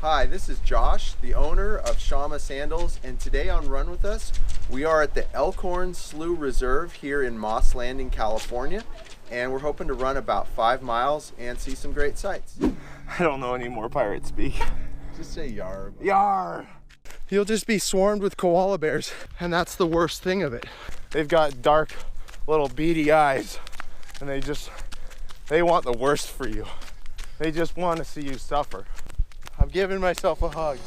Hi, this is Josh, the owner of Shamma Sandals, and today on Run With Us, we are at the Elkhorn Slough Reserve here in Moss Landing, California, and we're hoping to run about 5 miles and see some great sights. I don't know any more pirate speak. Just say yar. Yar! You'll just be swarmed with koala bears, and that's the worst thing of it. They've got dark little beady eyes, and they want the worst for you. They just want to see you suffer. I'm giving myself a hug.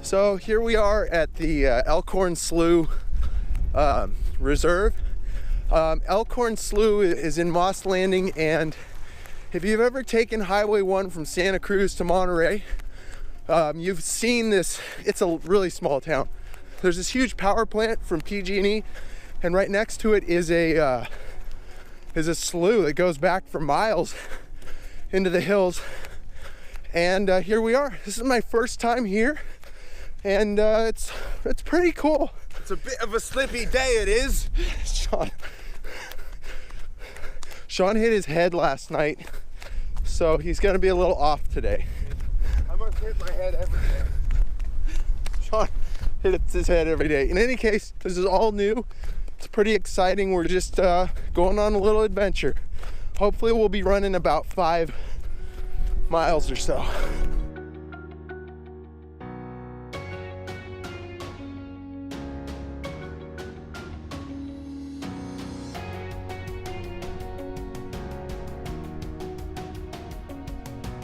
So here we are at the Elkhorn Slough Reserve. Elkhorn Slough is in Moss Landing, and if you've ever taken Highway 1 from Santa Cruz to Monterey, you've seen this. It's a really small town. There's this huge power plant from PG&E, and right next to it is a slough that goes back for miles into the hills. And here we are. This is my first time here, and it's pretty cool. It's a bit of a slippy day, it is. Sean hit his head last night, so he's gonna be a little off today. I must hit my head every day. Sean hits his head every day. In any case, this is all new. It's pretty exciting. We're just going on a little adventure. Hopefully we'll be running about 5 miles or so.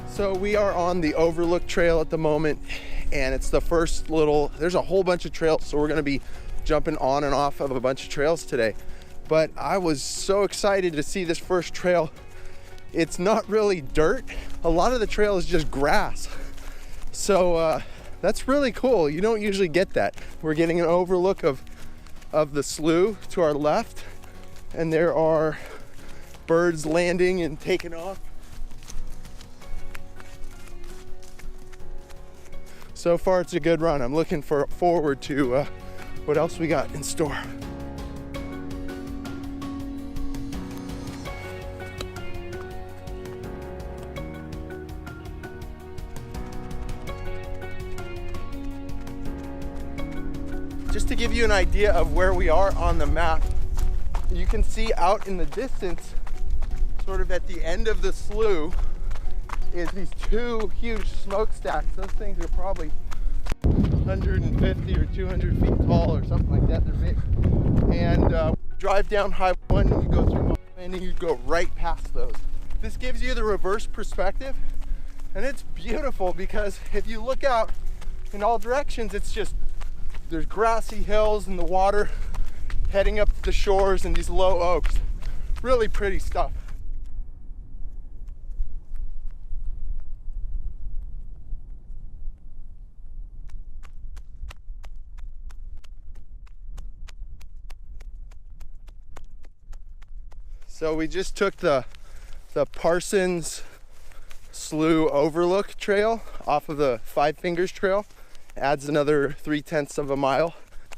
So we are on the Overlook Trail at the moment, and it's the first there's a whole bunch of trails, so we're gonna be jumping on and off of a bunch of trails today. But I was so excited to see this first trail. It's not really dirt. A lot of the trail is just grass. So that's really cool. You don't usually get that. We're getting an overlook of the slough to our left, and there are birds landing and taking off. So far, it's a good run. I'm looking forward to what else we got in store. Just to give you an idea of where we are on the map, you can see out in the distance, sort of at the end of the slough, is these 2 huge smokestacks. Those things are probably 150 or 200 feet tall or something like that. They're big. And drive down Highway 1, and you go through Moss Landing, you go right past those. This gives you the reverse perspective, and it's beautiful because if you look out in all directions, it's just, there's grassy hills and the water heading up to the shores and these low oaks. Really pretty stuff. So we just took the Parsons Slough Overlook Trail off of the Five Fingers Trail. Adds another 3/10 of a mile.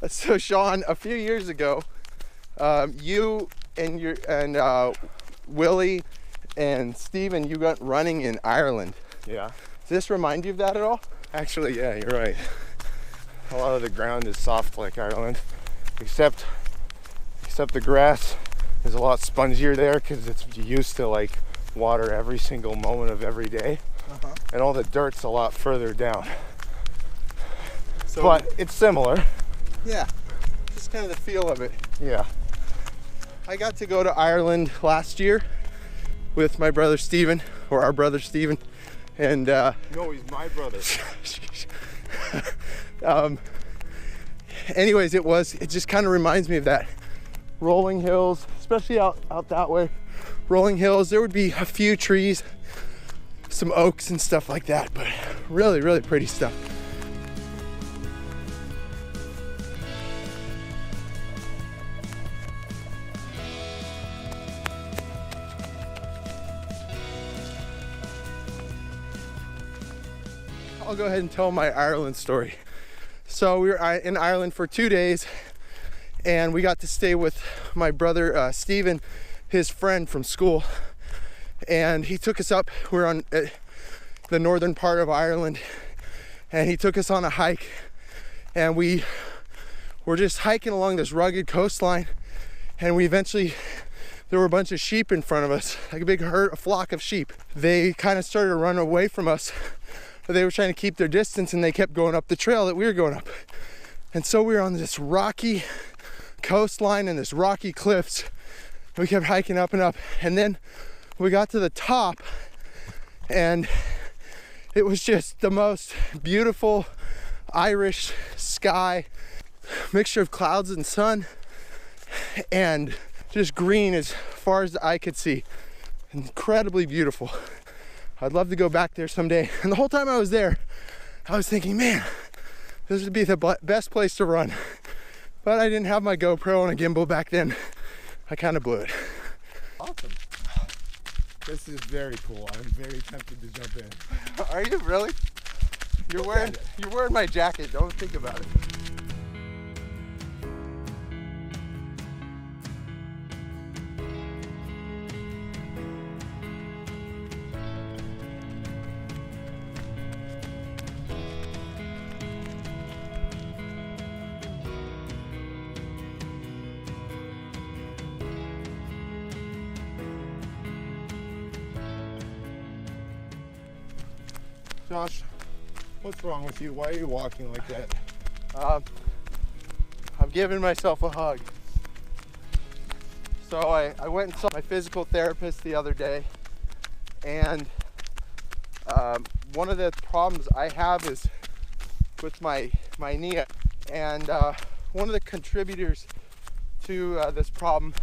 So Sean, a few years ago, you and Willie and Steven, you went running in Ireland. Yeah. Does this remind you of that at all? Actually, yeah, you're right. A lot of the ground is soft like Ireland, except the grass is a lot spongier there because it's used to like water every single moment of every day. And all the dirt's a lot further down. So, but it's similar. Yeah, just kind of the feel of it. Yeah. I got to go to Ireland last year with my brother Steven, or our brother Steven, and No, he's my brother. Anyways, it just kind of reminds me of that. Rolling hills, especially out that way. Rolling hills, there would be a few trees, some oaks and stuff like that, but really, really pretty stuff. I'll go ahead and tell my Ireland story. So we were in Ireland for 2 days, and we got to stay with my brother Steven, his friend from school, and he took us up. We're on the northern part of Ireland, and he took us on a hike, and we were just hiking along this rugged coastline, and there were a bunch of sheep in front of us, like a big herd, a flock of sheep. They kind of started to run away from us, but they were trying to keep their distance, and they kept going up the trail that we were going up. And so we were on this rocky coastline and this rocky cliffs. We kept hiking up and up, and then we got to the top, and it was just the most beautiful Irish sky, mixture of clouds and sun, and just green as far as the eye could see. Incredibly beautiful. I'd love to go back there someday. And the whole time I was there, I was thinking, man, this would be the best place to run. But I didn't have my GoPro and a gimbal back then. I kind of blew it. Awesome. This is very cool. I'm very tempted to jump in. Are you really? You're wearing my jacket. Don't think about it. Josh, what's wrong with you? Why are you walking like that? I'm giving myself a hug. So I went and saw my physical therapist the other day, and one of the problems I have is with my knee, and one of the contributors to this problem,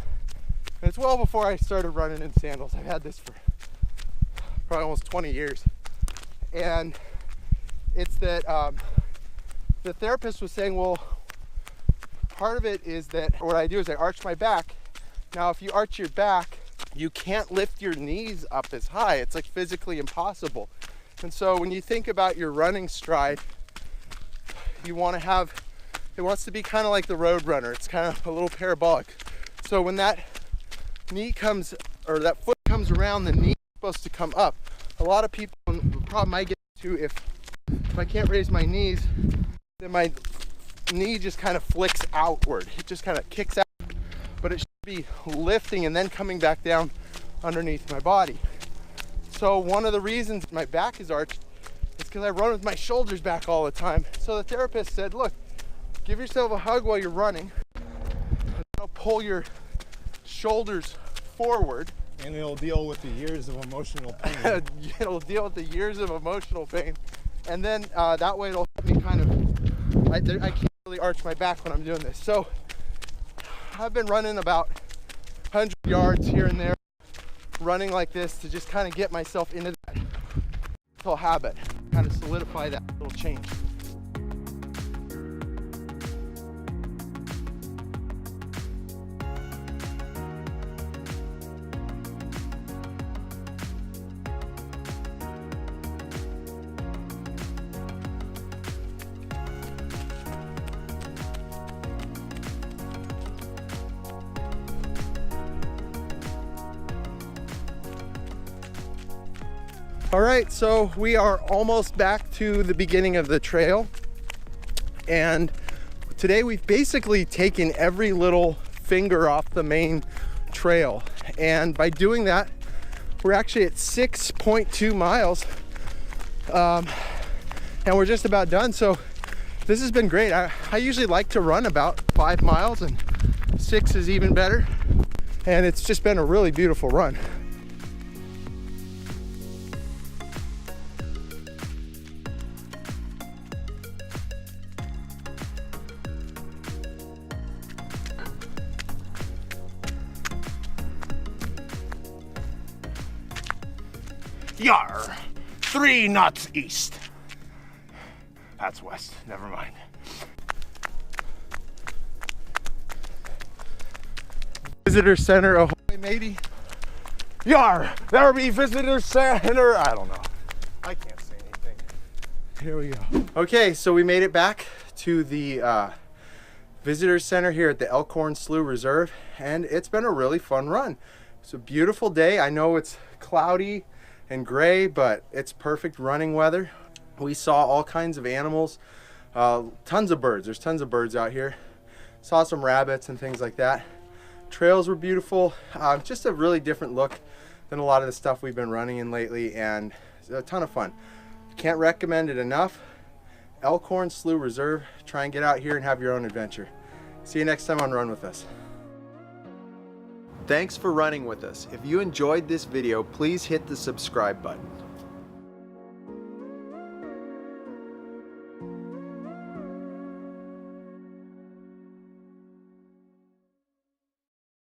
and it's well before I started running in sandals. I've had this for probably almost 20 years. And it's that the therapist was saying, well, part of it is that what I do is I arch my back. Now, if you arch your back, you can't lift your knees up as high. It's like physically impossible. And so when you think about your running stride, you want to have, it wants to be kind of like the road runner. It's kind of a little parabolic. So when that knee comes, or that foot comes around, the knee is supposed to come up. A lot of people, the problem I get to, if I can't raise my knees, then my knee just kind of flicks outward. It just kind of kicks out, but it should be lifting and then coming back down underneath my body. So one of the reasons my back is arched is because I run with my shoulders back all the time. So the therapist said, look, give yourself a hug while you're running. That'll pull your shoulders forward. And it'll deal with the years of emotional pain. It'll deal with the years of emotional pain. And then that way it'll help me kind of, I can't really arch my back when I'm doing this. So I've been running about 100 yards here and there, running like this to just kind of get myself into that little habit, kind of solidify that little change. All right, so we are almost back to the beginning of the trail, and today we've basically taken every little finger off the main trail, and by doing that we're actually at 6.2 miles and we're just about done. So this has been great. I usually like to run about 5 miles, and 6 is even better, and it's just been a really beautiful run. Yar! 3 knots east. That's west, never mind. Visitor center, ahoy, matey. Yar! There be visitor center. I don't know. I can't say anything. Here we go. Okay, so we made it back to the visitor center here at the Elkhorn Slough Reserve, and it's been a really fun run. It's a beautiful day. I know it's cloudy and gray, but it's perfect running weather. We saw all kinds of animals, tons of birds. There's tons of birds out here. Saw some rabbits and things like that. Trails were beautiful. Just a really different look than a lot of the stuff we've been running in lately, and it's a ton of fun. Can't recommend it enough. Elkhorn Slough Reserve. Try and get out here and have your own adventure. See you next time on Run With Us. Thanks for running with us. If you enjoyed this video, please hit the subscribe button.